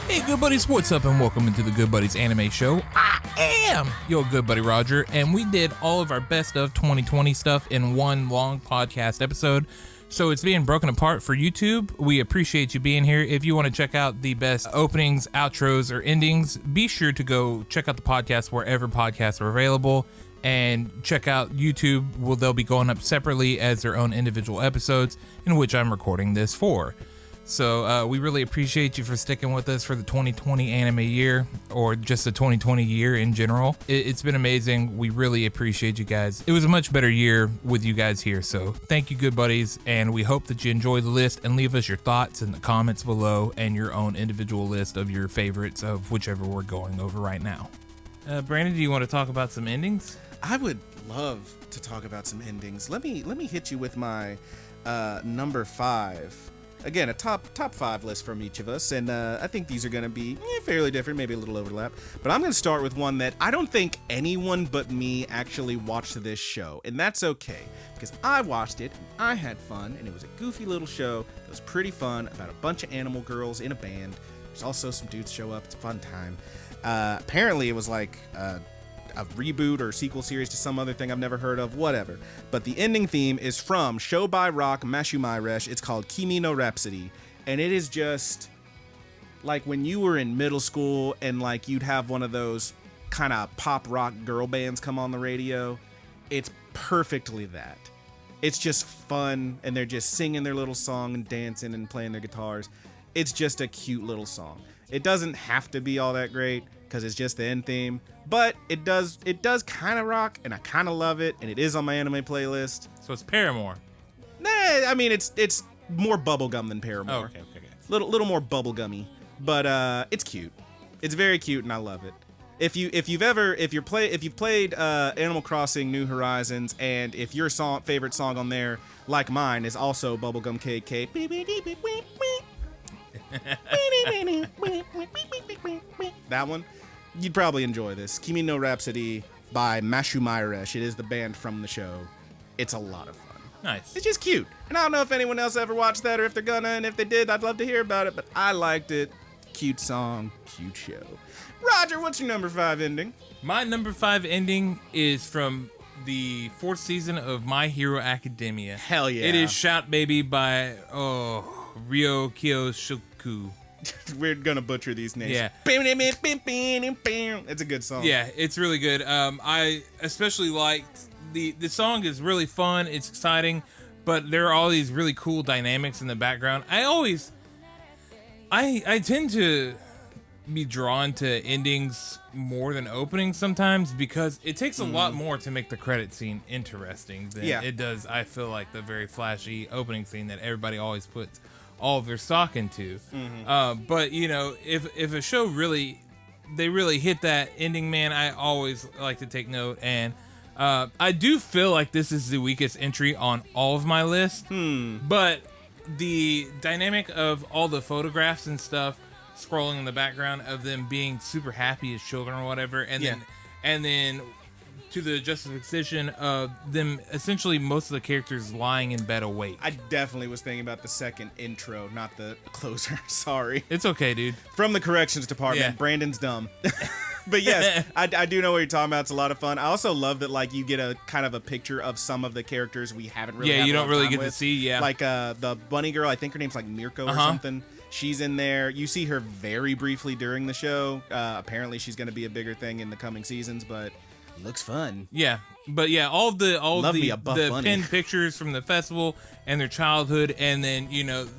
Hey Good Buddies, what's up and welcome into the Good Buddies Anime Show. I am your good buddy Roger, and we did all of our best of 2020 stuff in one long podcast episode, so it's being broken apart for YouTube. We appreciate you being here. If you want to check out the best openings, outros, or endings, be sure to go check out the podcast wherever podcasts are available, and check out YouTube. They'll be going up separately as their own individual episodes, in which I'm recording this for. So we really appreciate you for sticking with us for the 2020 anime year, or just the 2020 year in general. It's been amazing. We really appreciate you guys. It was a much better year with you guys here, so thank you, good buddies, and we hope that you enjoy the list, and leave us your thoughts in the comments below and your own individual list of your favorites of whichever we're going over right now. Brandon, do you want to talk about some endings? I would love to talk about some endings. Let me hit you with my number 5. Again, a top 5 list from each of us, and I think these are going to be fairly different, maybe a little overlap. But I'm going to start with one that I don't think anyone but me actually watched this show, and that's okay, because I watched it, and I had fun, and it was a goofy little show that was pretty fun about a bunch of animal girls in a band. There's also some dudes show up. It's a fun time. Apparently, it was like a reboot or sequel series to some other thing I've never heard of, whatever. But the ending theme is from Show by Rock Mashumairash. It's called Kimi no Rhapsody, and it is just like when you were in middle school and like you'd have one of those kind of pop rock girl bands come on the radio. It's perfectly that. It's just fun, and they're just singing their little song and dancing and playing their guitars. It's just a cute little song. It doesn't have to be all that great, because it's just the end theme, but it does kind of rock, and I kind of love it, and it is on my anime playlist. So it's Paramore. Nah, I mean it's more bubblegum than Paramore. Oh, okay. Little more bubblegummy, but it's cute. It's very cute, and I love it. If you've played Animal Crossing New Horizons, and if your favorite song on there, like mine, is also Bubblegum KK, that one, you'd probably enjoy this. Kimi no Rhapsody by Mashumairash. It is the band from the show. It's a lot of fun. Nice. It's just cute. And I don't know if anyone else ever watched that, or if they're gonna, and if they did, I'd love to hear about it, but I liked it. Cute song, cute show. Roger, what's your number 5 ending? My number 5 ending is from the 4th season of My Hero Academia. Hell yeah. It is Shout Baby by Ryo Kiyoshoku. We're gonna butcher these names. Yeah. It's a good song. Yeah, it's really good. I especially liked the song is really fun. It's exciting, but there are all these really cool dynamics in the background. I tend to be drawn to endings more than openings sometimes, because it takes a lot more to make the credit scene interesting than it does, I feel like, the very flashy opening scene that everybody always puts all of their stock into. But you know, if a show really hit that ending, man, I always like to take note. And I do feel like this is the weakest entry on all of my lists. But the dynamic of all the photographs and stuff scrolling in the background of them being super happy as children or whatever, and then to the justification of them essentially most of the characters lying in bed awake. I definitely was thinking about the second intro, not the closer. Sorry. It's okay, dude. From the corrections department, Brandon's dumb. But yes, I do know what you're talking about. It's a lot of fun. I also love that, like, you get a kind of a picture of some of the characters we haven't really had you a lot don't of really time get with. to see, like the bunny girl, I think her name's like Mirko or something. She's in there. You see her very briefly during the show. Apparently she's going to be a bigger thing in the coming seasons, but looks fun. Yeah, but yeah, all the pinned pictures from the festival and their childhood, and then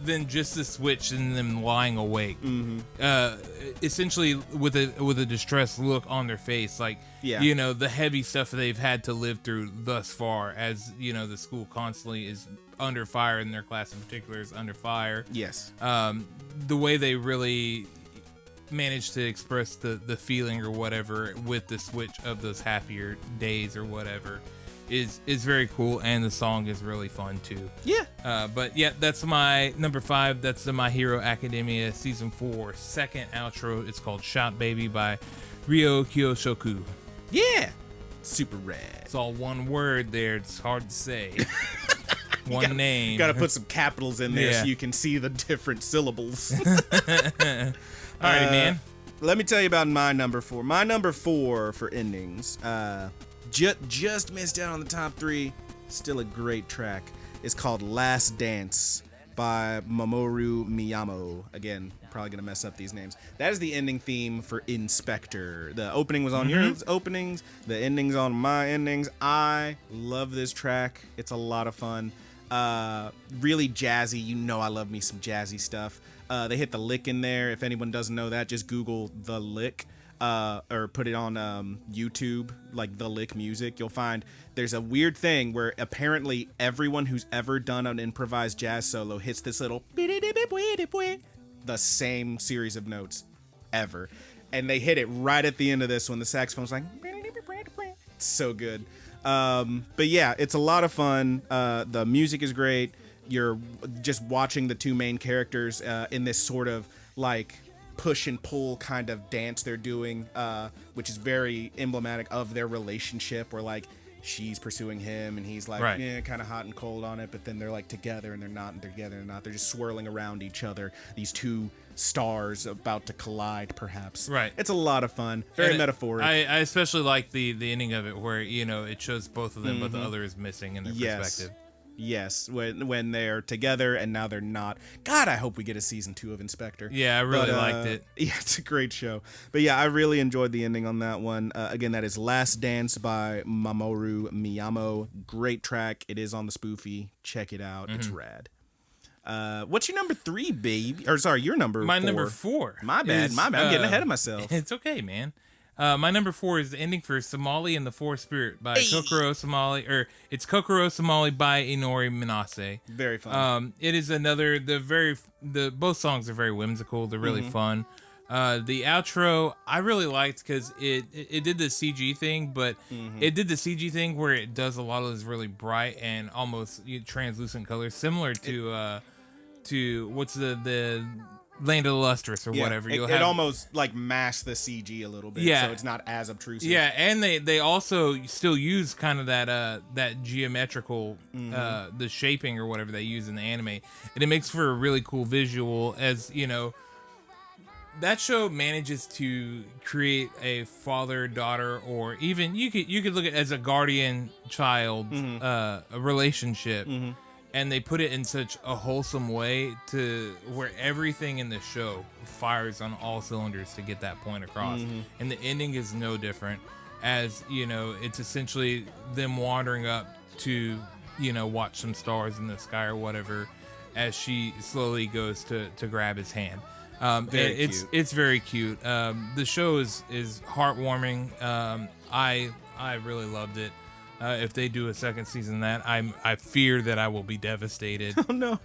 then just the switch and them lying awake, essentially with a distressed look on their face, like the heavy stuff that they've had to live through thus far, as the school constantly is under fire, and their class in particular is under fire. Yes. The way they really managed to express the feeling or whatever with the switch of those happier days or whatever is very cool, and the song is really fun too. Yeah. But yeah, that's my number 5. That's the My Hero Academia Season 4 second outro. It's called Shot Baby by Ryo Kyoshoku. Yeah. Super rad. It's all one word there. It's hard to say. One name. Got to put some capitals in there Yeah. so you can see the different syllables. Alrighty, man. Let me tell you about my number 4. My number 4 for endings, just missed out on the top 3. Still a great track. It's called Last Dance by Mamoru Miyamo. Again, probably gonna mess up these names. That is the ending theme for Inspector. The opening was on your openings. The ending's on my endings. I love this track. It's a lot of fun. Really jazzy. You know I love me some jazzy stuff. They hit the lick in there. If anyone doesn't know that, just Google The Lick, or put it on YouTube, like The Lick Music. You'll find there's a weird thing where apparently everyone who's ever done an improvised jazz solo hits this little the same series of notes ever. And they hit it right at the end of this when the saxophone's like, it's so good. But yeah, it's a lot of fun. The music is great. You're just watching the two main characters in this sort of like push and pull kind of dance they're doing, which is very emblematic of their relationship, where like she's pursuing him and he's like, right. Yeah, kind of hot and cold on it, but then they're like together and they're not, and they're together and not. They're just swirling around each other. These two stars about to collide, perhaps. Right. It's a lot of fun. Very metaphoric. I especially like the ending of it where, you know, it shows both of them, but the other is missing in their perspective. Yes, when they're together and now they're not. God, I hope we get a season 2 of Inspector. Yeah, I really liked it. Yeah, it's a great show. But yeah, I really enjoyed the ending on that one. Again, that is Last Dance by Mamoru Miyamo. Great track. It is on the spoofy. Check it out. It's rad. What's your number 3, baby? Or sorry, your number 4. My number 4. My bad. I'm getting ahead of myself. It's okay, man. My number 4 is the ending for Somali and the Four Spirit by Kokoro Somali, or it's Kokoro Somali by Inori Minase. Very fun. It is another, both songs are very whimsical. They're really fun. The outro I really liked because it did the CG thing, but it did the CG thing where it does a lot of those really bright and almost translucent colors, similar to what's the Land of the Lustrous or whatever. It almost like masks the CG a little bit, so it's not as obtrusive. Yeah, and they also still use kind of that geometrical the shaping or whatever they use in the anime, and it makes for a really cool visual. As you know, that show manages to create a father-daughter, or even you could look at it as a guardian-child a relationship. And they put it in such a wholesome way to where everything in the show fires on all cylinders to get that point across. And the ending is no different, as, you know, it's essentially them wandering up to, you know, watch some stars in the sky or whatever, as she slowly goes to grab his hand. It's very cute. The show is heartwarming. I really loved it. If they do a second season of that, I fear that I will be devastated. Oh no.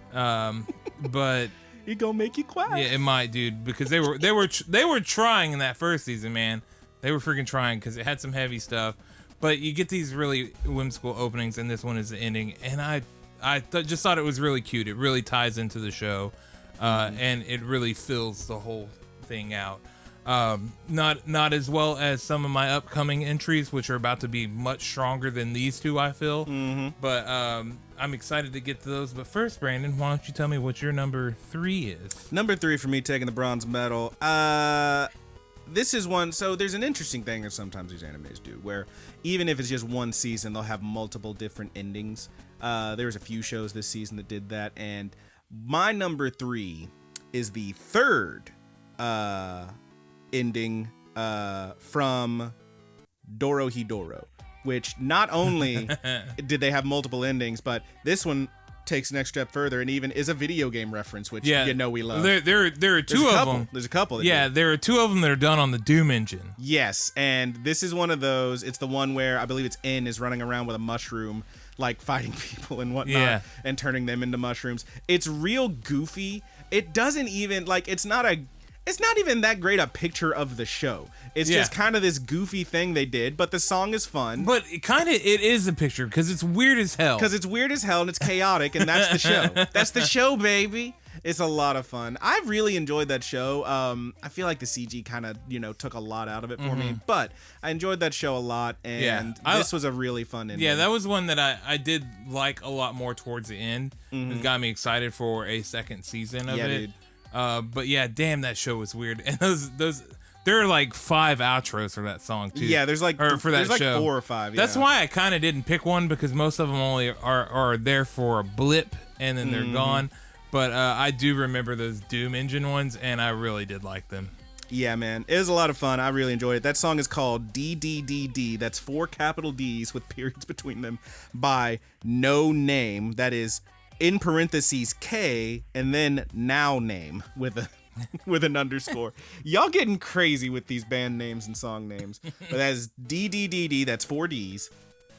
But it gonna make you cry. Yeah, it might, dude, because they were trying in that first season, man. They were freaking trying because it had some heavy stuff. But you get these really whimsical openings, and this one is the ending. And I just thought it was really cute. It really ties into the show, and it really fills the whole thing out. Not as well as some of my upcoming entries, which are about to be much stronger than these two, I feel. But I'm excited to get to those. But first, Brandon, why don't you tell me what your number 3 is? Number 3 for me, taking the bronze medal. This is one. So there's an interesting thing that sometimes these animes do, where even if it's just one season, they'll have multiple different endings. There was a few shows this season that did that, and my number 3 is the third ending from Dorohedoro, which not only did they have multiple endings, but this one takes the next step further and even is a video game reference, which you know we love. There are two of them. There's a couple. There are 2 of them that are done on the Doom engine. Yes, and this is one of those. It's the one where I believe it's N is running around with a mushroom, like fighting people and whatnot, and turning them into mushrooms. It's real goofy. It doesn't even, like, it's not a it's not even that great a picture of the show. It's just kind of this goofy thing they did, but the song is fun. But it is a picture because it's weird as hell. Because it's weird as hell and it's chaotic, and that's the show. That's the show, baby. It's a lot of fun. I really enjoyed that show. I feel like the CG kind of, took a lot out of it for me, but I enjoyed that show a lot, and this was a really fun ending. Yeah, that was one that I did like a lot more towards the end. It got me excited for a second season of it. Dude. But yeah, damn, that show was weird. And those there are like 5 outros for that song too. Yeah, there's like for that there's show. like 4 or 5. Yeah. That's why I kind of didn't pick one, because most of them only are there for a blip and then they're gone. But I do remember those Doom Engine ones, and I really did like them. Yeah, man. It was a lot of fun. I really enjoyed it. That song is called DDDD. That's 4 capital D's with periods between them by No Name. That is in parentheses K and then Now Name with an underscore. Y'all getting crazy with these band names and song names. But that is DDDD. That's 4 D's.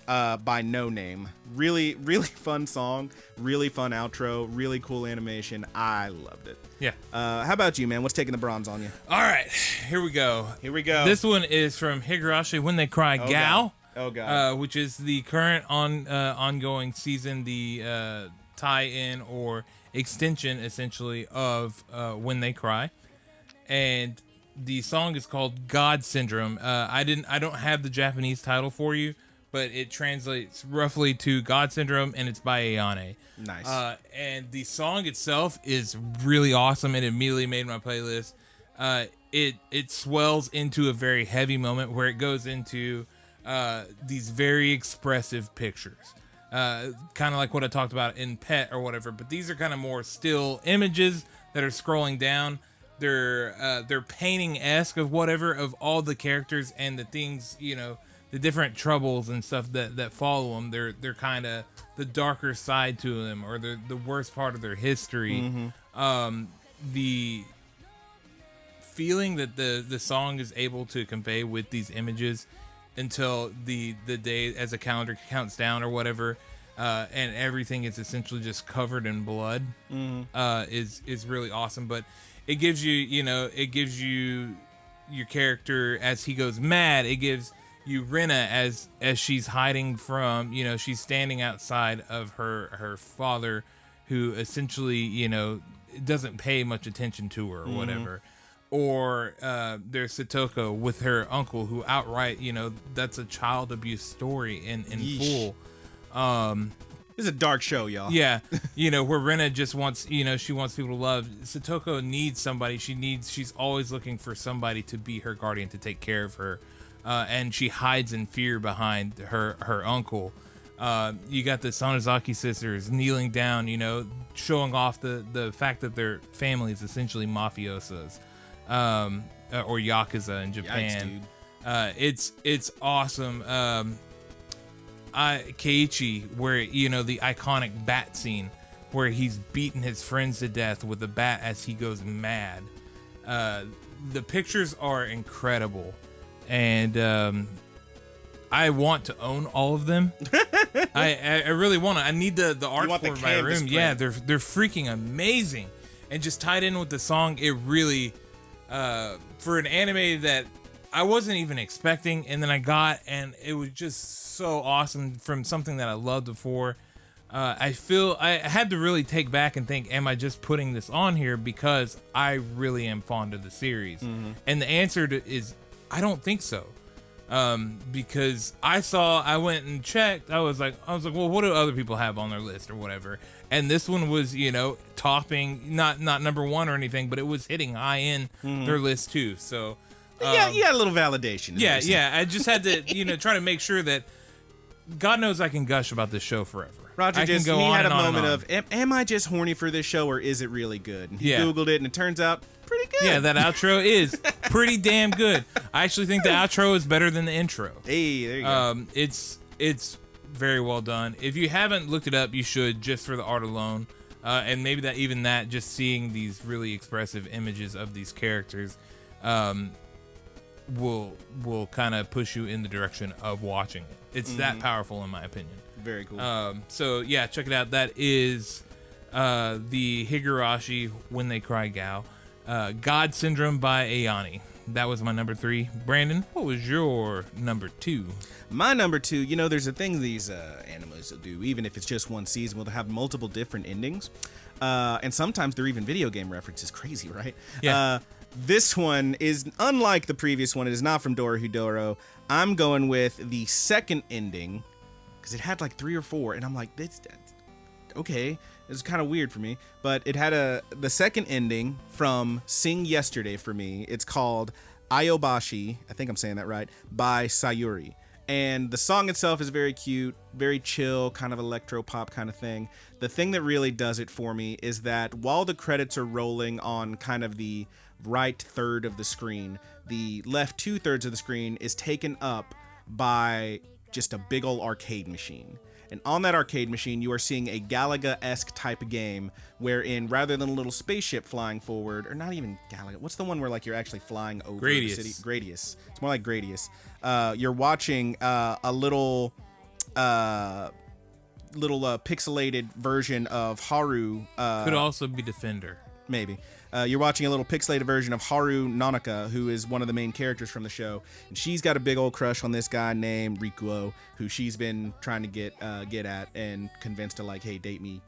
By No Name. Really, really fun song. Really fun outro. Really cool animation. I loved it. Yeah. How about you, man? What's taking the bronze on you? All right, here we go. This one is from Higurashi When They Cry Gao. Oh god. Which is the current ongoing season, the tie-in or extension essentially of When They Cry, and the song is called God Syndrome. I don't have the Japanese title for you, but it translates roughly to God Syndrome, and it's by Ayane. Nice. And the song itself is really awesome. It immediately made my playlist. It swells into a very heavy moment where it goes into these very expressive pictures. Kind of like what I talked about in Pet or whatever, but these are kind of more still images that are scrolling down. They're painting-esque of whatever, of all the characters and the things, the different troubles and stuff that follow them. They're kind of the darker side to them, or the worst part of their history. The feeling that the song is able to convey with these images until the day as a calendar counts down or whatever, and everything is essentially just covered in blood, is really awesome. But it gives you your character as he goes mad. It gives you Rena as she's hiding from, she's standing outside of her father, who essentially, doesn't pay much attention to her or whatever. Or there's Satoko with her uncle, who outright, that's a child abuse story in full. This is a dark show, y'all. Yeah, where Rena just wants, she wants people to love. Satoko needs somebody. She's always looking for somebody to be her guardian, to take care of her. And she hides in fear behind her uncle. You got the Sonozaki sisters kneeling down, showing off the fact that their family is essentially mafiosos, or yakuza in Japan. Yikes, dude. It's awesome. Keiichi, where the iconic bat scene where he's beating his friends to death with a bat as he goes mad. The pictures are incredible. And I want to own all of them. I really want to. I need the art for my room. Print. Yeah, they're freaking amazing. And just tied in with the song, it really, for an anime that I wasn't even expecting, and then I got, and it was just so awesome from something that I loved before. I feel I had to really take back and think, am I just putting this on here because I really am fond of the series? And the answer is, I don't think so. Because I went and checked. I was like, well, what do other people have on their list or whatever? And this one was, topping, not number one or anything, but it was hitting high in their list too. So, you got a little validation. Yeah. I just had to, try to make sure that God knows I can gush about this show forever. Roger he had a moment of, am I just horny for this show, or is it really good? And he Googled it, and it turns out pretty good. Yeah, that outro is pretty damn good. I actually think the outro is better than the intro. Hey, there you go. It's very well done. If you haven't looked it up, you should, just for the art alone. And maybe just seeing these really expressive images of these characters will kind of push you in the direction of watching it. It's that powerful, in my opinion. Very cool. So yeah, check it out. That is the Higurashi When They Cry Gao. God Syndrome by Ayani. That was my number 3. Brandon, what was your number 2? My number 2, you know, there's a thing these animes will do, even if it's just one season, will have multiple different endings. And sometimes they're even video game references. Crazy, right? Yeah. This one is unlike the previous one. It is not from Dorohedoro. I'm going with the second ending because it had like 3 or 4, and I'm like, that's okay. It's kind of weird for me, but it had the second ending from Sing Yesterday for me. It's called Ayobashi, I think I'm saying that right, by Sayuri. And the song itself is very cute, very chill, kind of electro pop kind of thing. The thing that really does it for me is that while the credits are rolling on kind of the right third of the screen, the left 2/3 of the screen is taken up by just a big old arcade machine. And on that arcade machine, you are seeing a Galaga-esque type of game wherein rather than a little spaceship flying forward, or not even Galaga, what's the one where like you're actually flying over the city? Gradius. It's more like Gradius. You're watching a little pixelated version of Haru. Could also be Defender. Maybe. You're watching a little pixelated version of Haru Nanaka, who is one of the main characters from the show. And she's got a big old crush on this guy named Rikuo, who she's been trying to get at and convinced to like, hey, date me.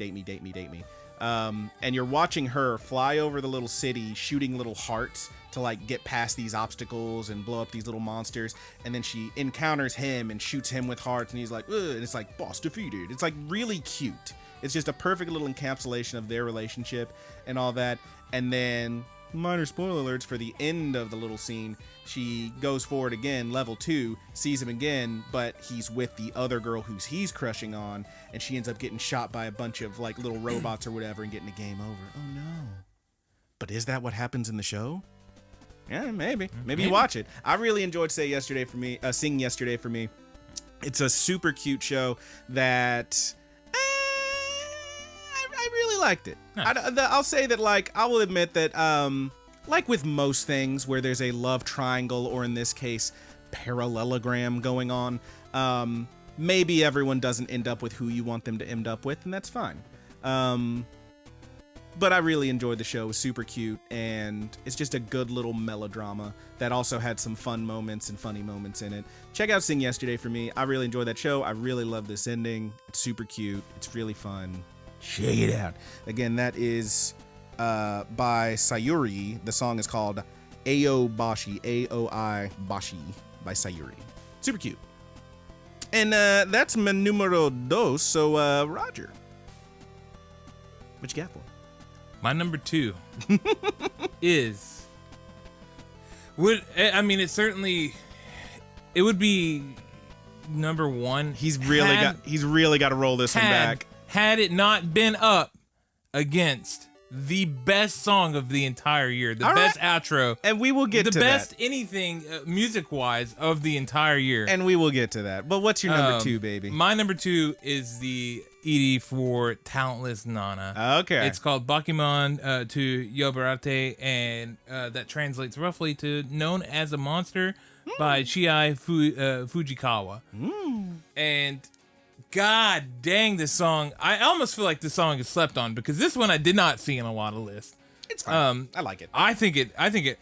And you're watching her fly over the little city, shooting little hearts to like get past these obstacles and blow up these little monsters. And then she encounters him and shoots him with hearts. And he's like, ugh, and it's like, boss defeated. It's like really cute. It's just a perfect little encapsulation of their relationship and all that. And then, minor spoiler alerts for the end of the little scene, she goes forward again, level 2, sees him again, but he's with the other girl he's crushing on, and she ends up getting shot by a bunch of like little robots or whatever and getting a game over. Oh no. But is that what happens in the show? Yeah, maybe. Maybe you watch it. I really enjoyed Sing Yesterday for me. It's a super cute show that I really liked it. Nice. I'll say that, like, I will admit that, like with most things where there's a love triangle, or in this case, parallelogram going on, maybe everyone doesn't end up with who you want them to end up with, and that's fine. But I really enjoyed the show. It was super cute, and it's just a good little melodrama that also had some fun moments and funny moments in it. Check out Sing Yesterday for me. I really enjoyed that show. I really love this ending. It's super cute. It's really fun. Check it out. Again, that is by Sayuri. The song is called Aobashi, A-O-I Bashi by Sayuri. Super cute. And that's my numero dos. So, Roger, what you got for? My number 2 is... it would be number 1. He's really got to roll this one back. Had it not been up against the best song of the entire year, the best outro, and we will get to that. The best anything music-wise of the entire year. And we will get to that. But what's your number 2, baby? My number 2 is the ED for Talentless Nana. Okay. It's called Bakimon to Yobarate, and that translates roughly to Known as a Monster by Chiai Fujikawa. And God dang, this song. I almost feel like this song is slept on because this one I did not see in a lot of lists. It's fine. I like it. I think it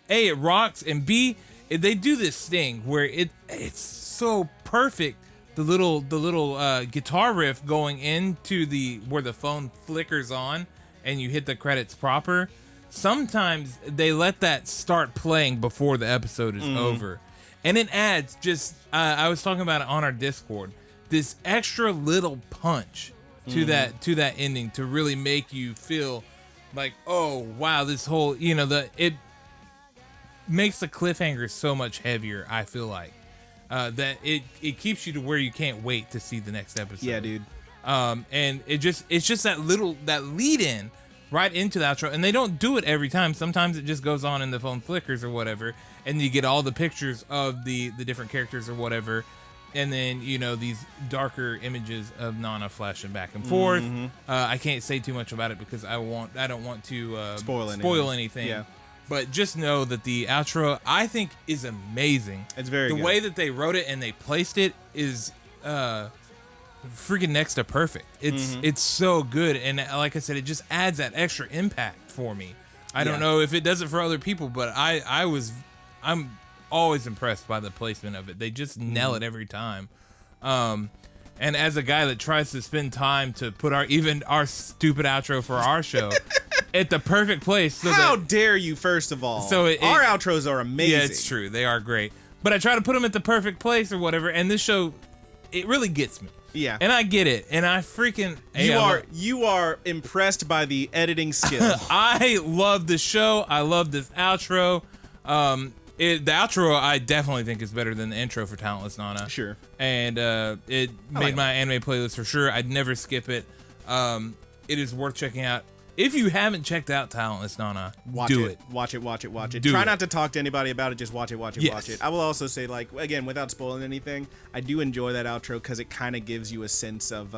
A, it rocks, and B, they do this thing where it's so perfect. The little guitar riff going into where the phone flickers on and you hit the credits proper. Sometimes they let that start playing before the episode is over. And it adds just, I was talking about it on our Discord, this extra little punch to that ending to really make you feel like, oh wow, this whole, it makes the cliffhanger so much heavier. I feel like that it keeps you to where you can't wait to see the next episode. Yeah, dude. And it's just that lead in right into the outro, and they don't do it every time. Sometimes it just goes on and the phone flickers or whatever, and you get all the pictures of the different characters or whatever. And then, these darker images of Nana flashing back and forth. I can't say too much about it because I don't want to spoil anything. Yeah. But just know that the outro, I think, is amazing. It's very good. The way that they wrote it and they placed it is freaking next to perfect. It's so good. And like I said, it just adds that extra impact for me. I don't know if it does it for other people, but I'm always impressed by the placement of it. They just nail it every time. And as a guy that tries to spend time to put our stupid outro for our show at the perfect place. So how dare you, first of all? So our outros are amazing. Yeah, it's true. They are great. But I try to put them at the perfect place or whatever, and this show, it really gets me. Yeah. And I get it. And I freaking... You are impressed by the editing skill. I love the show. I love this outro. The outro, I definitely think is better than the intro for Talentless Nana. Sure. And it made my anime playlist for sure. I'd never skip it. It is worth checking out. If you haven't checked out Talentless Nana, do it. Watch it. Try not to talk to anybody about it. Just watch it. Yes. Watch it. I will also say, like, again, without spoiling anything, I do enjoy that outro because it kind of gives you a sense of,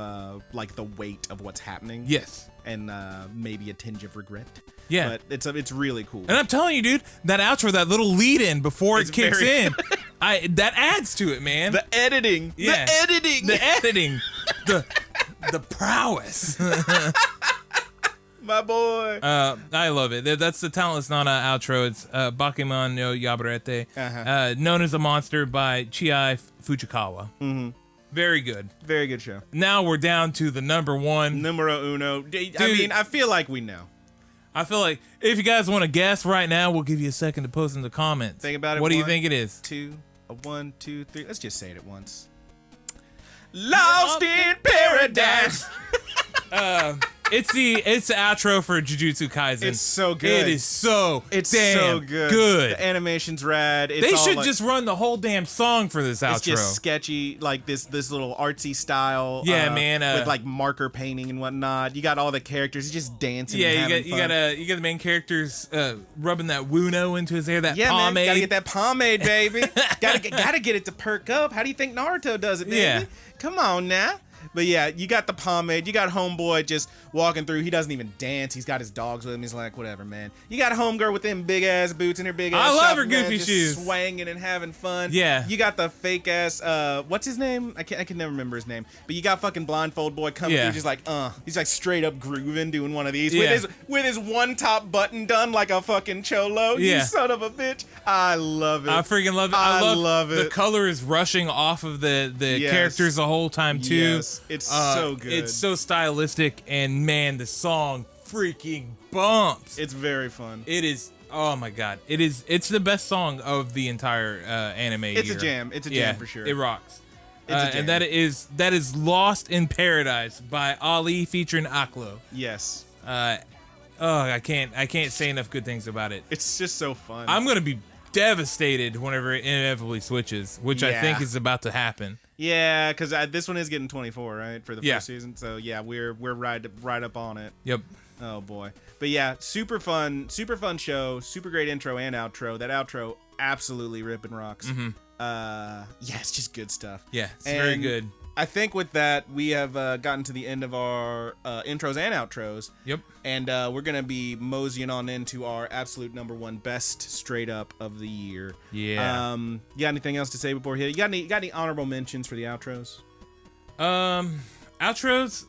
like, the weight of what's happening. Yes. And maybe a tinge of regret. Yeah. But it's really cool. And I'm telling you, dude, that outro, that little lead-in before it kicks in, that adds to it, man. The editing. Yeah. The editing. The editing. the prowess. My boy. I love it. That's the Talentless Nana outro. It's Bakemono no Yabarete, known as a monster by Chie Fujikawa. Mm-hmm. Very good. Very good show. Now we're down to the number one. Numero uno. I mean, I feel like we know. I feel like if you guys want to guess right now, we'll give you a second to post in the comments. Think about it. What do you think it is? 1, 2, 3. Let's just say it at once. Lost in Paradise. It's the outro for Jujutsu Kaisen. It's so good. It is so so good. The animation's rad. They should just run the whole damn song for this outro. It's just sketchy, like this little artsy style. Yeah, man. With like marker painting and whatnot. You got all the characters just dancing. Yeah, and you got the main characters rubbing that wuno into his hair. That pomade. Man, gotta get that pomade, baby. gotta get it to perk up. How do you think Naruto does it, baby? Yeah. Come on now. But yeah, you got the pomade. You got homeboy just walking through. He doesn't even dance. He's got his dogs with him. He's like, whatever, man. You got homegirl with them big ass boots and her big ass. I love her man, goofy just shoes, swanging and having fun. Yeah. You got the fake ass. What's his name? I can never remember his name. But you got fucking blindfold boy coming through, just like, he's like straight up grooving, doing one of these with his one top button done like a fucking cholo. You son of a bitch. I love it. I freaking love it. I love it. The color is rushing off of the characters the whole time too. Yes, it's so good. It's so stylistic, and man, the song freaking bumps. It's very fun. It is. Oh my god, it's the best song of the entire anime. It's year. a jam. It's a jam for sure. It rocks. It's a jam. And that is Lost in Paradise by Ali featuring Aklo. Yes. I can't say enough good things about it. It's just so fun. I'm gonna be devastated whenever it inevitably switches, which I think is about to happen. Yeah, because this one is getting 24, right, for the first season. So yeah, we're right up on it. Yep. Oh boy. But yeah, super fun show, super great intro and outro. That outro absolutely ripping rocks. Mm-hmm. It's just good stuff. Yeah, it's very good. I think with that, we have gotten to the end of our intros and outros. Yep. And we're going to be moseying on into our absolute number one best straight up of the year. Yeah. You got anything else to say before we hit it? You got any honorable mentions for the outros? Outros?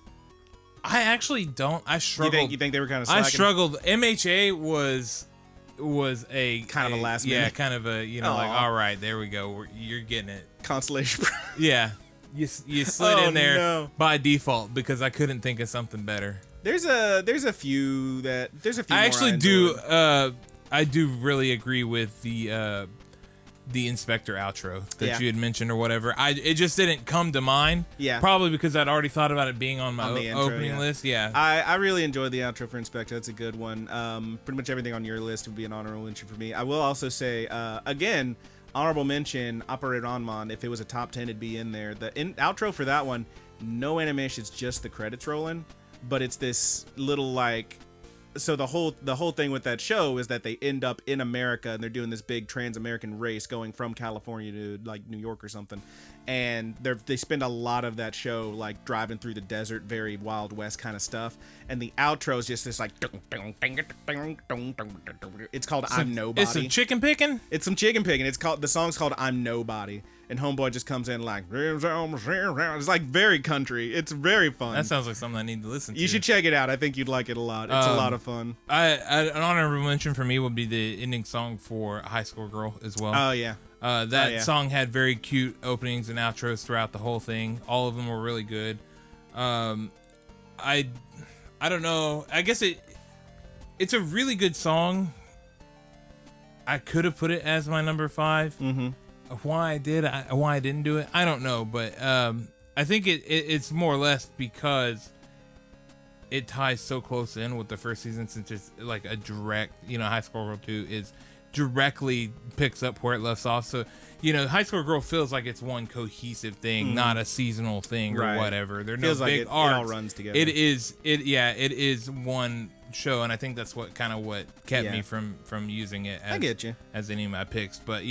I actually don't. I struggled. You think they were kind of slacking? I struggled. MHA was a kind of a last minute. Yeah, kind of a, like, all right, there we go. You're getting it. Consolation. Yeah. You slid in there by default because I couldn't think of something better. There's a few. I actually I do really agree with the Inspector outro that you had mentioned or whatever. It just didn't come to mind. Yeah. Probably because I'd already thought about it being on my opening list. Yeah. I really enjoyed the outro for Inspector. That's a good one. Pretty much everything on your list would be an honorable mention for me. I will also say again, honorable mention, Operator Onmon. If it was a top 10, it'd be in there. The outro for that one, no animation, it's just the credits rolling, but it's this little like. So the whole thing with that show is that they end up in America and they're doing this big trans-American race going from California to like New York or something, and they spend a lot of that show like driving through the desert, very Wild West kind of stuff. And the outro is just this like, it's called I'm Nobody. It's some chicken picking. It's some chicken picking. The song's called I'm Nobody, and Homeboy just comes in like, it's like very country. It's very fun. That sounds like something I need to listen to. You should check it out. I think you'd like it a lot. It's a lot of fun. An honorable mention for me would be the ending song for High School Girl as well. Oh yeah. That song had very cute openings and outros throughout the whole thing. All of them were really good. I don't know. I guess it's a really good song. I could have put it as my number 5. Mm-hmm. Why I didn't do it, I don't know. But I think it's more or less because it ties so close in with the first season, since it's like a direct, High School Girl 2 is directly picks up where it left off. So, High School Girl feels like it's one cohesive thing, not a seasonal thing or whatever. There are no big arcs. It all runs together. It is one show, and I think that's what kept me from using it as any of my picks. But,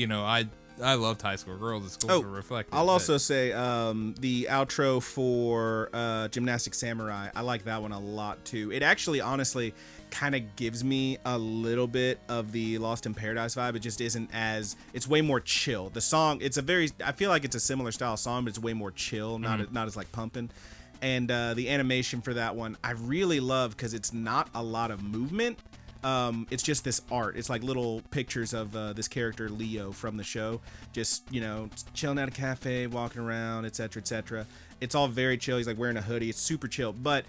I loved High School Girls. It's cool to reflect. I'll also say the outro for Gymnastic Samurai. I like that one a lot too. It actually, honestly, kind of gives me a little bit of the Lost in Paradise vibe. It just isn't as. It's way more chill. The song. I feel like it's a similar style song, but it's way more chill. Not as like pumping. And the animation for that one, I really love because it's not a lot of movement. It's just this art. It's like little pictures of this character Leo from the show, just chilling at a cafe, walking around, etc., etc. It's all very chill. He's like wearing a hoodie. It's super chill. But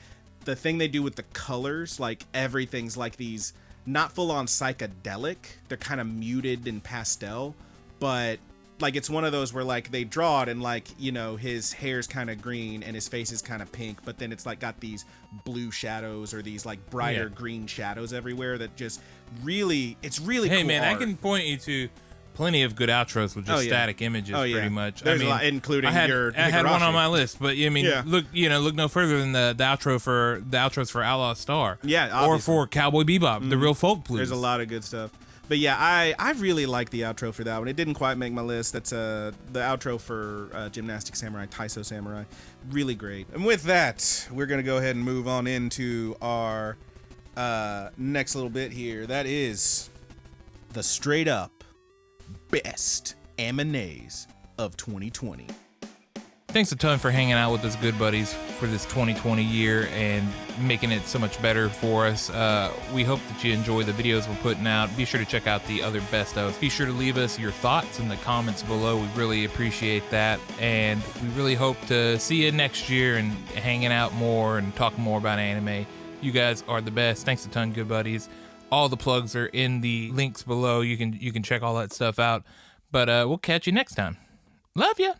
the thing they do with the colors, like everything's like these, not full on psychedelic. They're kind of muted and pastel, but like it's one of those where like they draw it and like his hair's kind of green and his face is kind of pink, but then it's like got these blue shadows or these like brighter green shadows everywhere that just it's really hey cool man art. I can point you to plenty of good outros with just static images pretty much. There's a lot, including I had one on my list, but look no further than the outros for Outlaw Star, or for Cowboy Bebop, the real folk blues. There's a lot of good stuff. But yeah, I really like the outro for that one. It didn't quite make my list. That's the outro for Gymnastic Samurai, Taiso Samurai. Really great. And with that, we're going to go ahead and move on into our next little bit here. That is the straight up best M&As of 2020. Thanks a ton for hanging out with us, good buddies, for this 2020 year and making it so much better for us. We hope that you enjoy the videos we're putting out. Be sure to check out the other best ofs. Be sure to leave us your thoughts in the comments below. We really appreciate that. And we really hope to see you next year and hanging out more and talking more about anime. You guys are the best. Thanks a ton, good buddies. All the plugs are in the links below. You can check all that stuff out. But we'll catch you next time. Love ya.